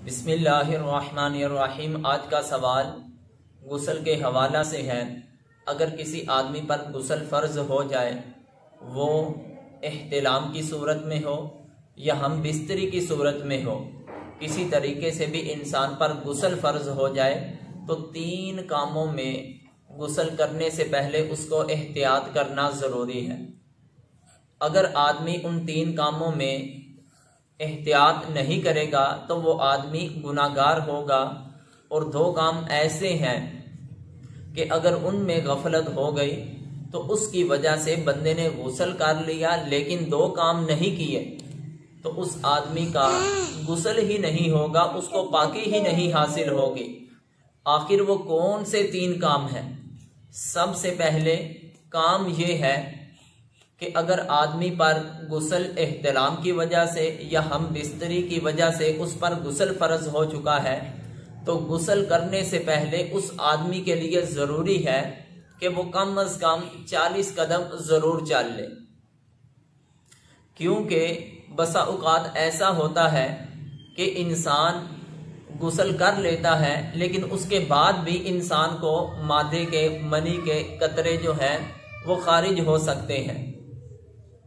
بسم اللہ الرحمن الرحیم۔ آج کا سوال غسل کے حوالہ سے ہے۔ اگر کسی آدمی پر غسل فرض ہو جائے، وہ احتلام کی صورت میں ہو یا ہم بستری کی صورت میں ہو، کسی طریقے سے بھی انسان پر غسل فرض ہو جائے تو 3 کاموں میں غسل کرنے سے پہلے اس کو احتیاط کرنا ضروری ہے۔ اگر آدمی ان 3 کاموں میں احتیاط نہیں کرے گا تو وہ آدمی گناہگار ہوگا، اور 2 کام ایسے ہیں کہ اگر ان میں غفلت ہو گئی تو اس کی وجہ سے بندے نے غسل کر لیا لیکن 2 کام نہیں کیے تو اس آدمی کا غسل ہی نہیں ہوگا، اس کو پاکی ہی نہیں حاصل ہوگی۔ آخر وہ کون سے 3 کام ہیں؟ سب سے پہلے کام یہ ہے کہ اگر آدمی پر غسل احتلام کی وجہ سے یا ہم بستری کی وجہ سے اس پر غسل فرض ہو چکا ہے تو غسل کرنے سے پہلے اس آدمی کے لیے ضروری ہے کہ وہ کم از کم 40 قدم ضرور چل لے، کیونکہ بسا اوقات ایسا ہوتا ہے کہ انسان غسل کر لیتا ہے لیکن اس کے بعد بھی انسان کو مادے کے منی کے قطرے جو ہیں وہ خارج ہو سکتے ہیں۔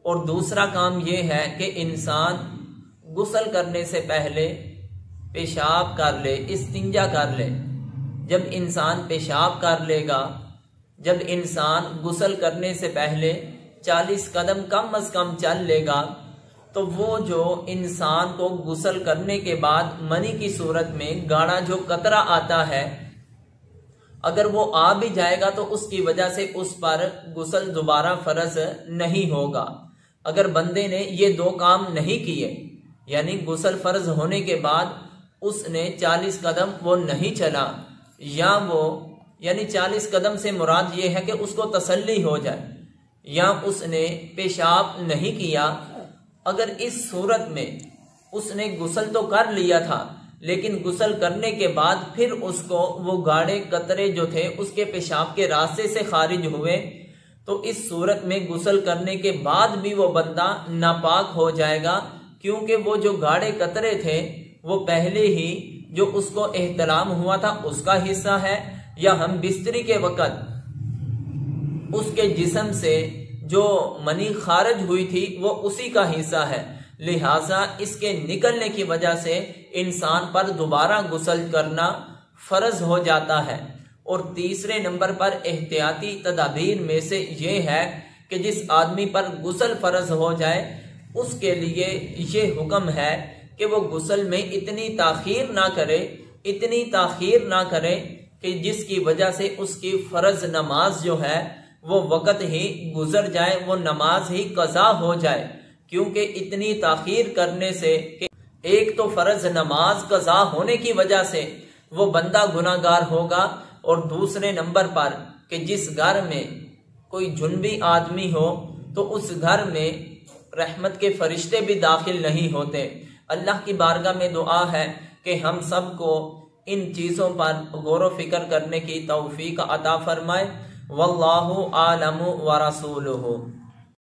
اور دوسرا کام یہ ہے کہ انسان غسل کرنے سے پہلے پیشاب کر لے، استنجا کر لے۔ جب انسان پیشاب کر لے گا، جب انسان غسل کرنے سے پہلے 40 قدم کم از کم چل لے گا تو وہ جو انسان کو غسل کرنے کے بعد منی کی صورت میں گاڑھا جو قطرہ آتا ہے، اگر وہ آ بھی جائے گا تو اس کی وجہ سے اس پر غسل دوبارہ فرض نہیں ہوگا۔ اگر بندے نے یہ 2 کام نہیں کیے، یعنی غسل فرض ہونے کے بعد اس نے 40 قدم وہ نہیں چلا، یا وہ یعنی 40 قدم سے مراد یہ ہے کہ اس کو تسلی ہو جائے، یا اس نے پیشاب نہیں کیا، اگر اس صورت میں اس نے غسل تو کر لیا تھا لیکن غسل کرنے کے بعد پھر اس کو وہ گاڑھے قطرے جو تھے اس کے پیشاب کے راستے سے خارج ہوئے تو اس صورت میں غسل کرنے کے بعد بھی وہ بندہ ناپاک ہو جائے گا، کیونکہ وہ جو گاڑھے قطرے تھے وہ پہلے ہی جو اس کو احتلام ہوا تھا اس کا حصہ ہے، یا ہم بستری کے وقت اس کے جسم سے جو منی خارج ہوئی تھی وہ اسی کا حصہ ہے، لہٰذا اس کے نکلنے کی وجہ سے انسان پر دوبارہ غسل کرنا فرض ہو جاتا ہے۔ اور تیسرے نمبر پر احتیاطی تدابیر میں سے یہ ہے کہ جس آدمی پر غسل فرض ہو جائے اس کے لیے یہ حکم ہے کہ وہ غسل میں اتنی تاخیر نہ کرے کہ جس کی وجہ سے اس کی فرض نماز جو ہے وہ وقت ہی گزر جائے، وہ نماز ہی قضا ہو جائے، کیونکہ اتنی تاخیر کرنے سے کہ ایک تو فرض نماز قضا ہونے کی وجہ سے وہ بندہ گناہگار ہوگا، اور دوسرے نمبر پر کہ جس گھر میں کوئی جنبی آدمی ہو تو اس گھر میں رحمت کے فرشتے بھی داخل نہیں ہوتے۔ اللہ کی بارگاہ میں دعا ہے کہ ہم سب کو ان چیزوں پر غور و فکر کرنے کی توفیق عطا فرمائے۔ واللہ اعلم ورسولہ۔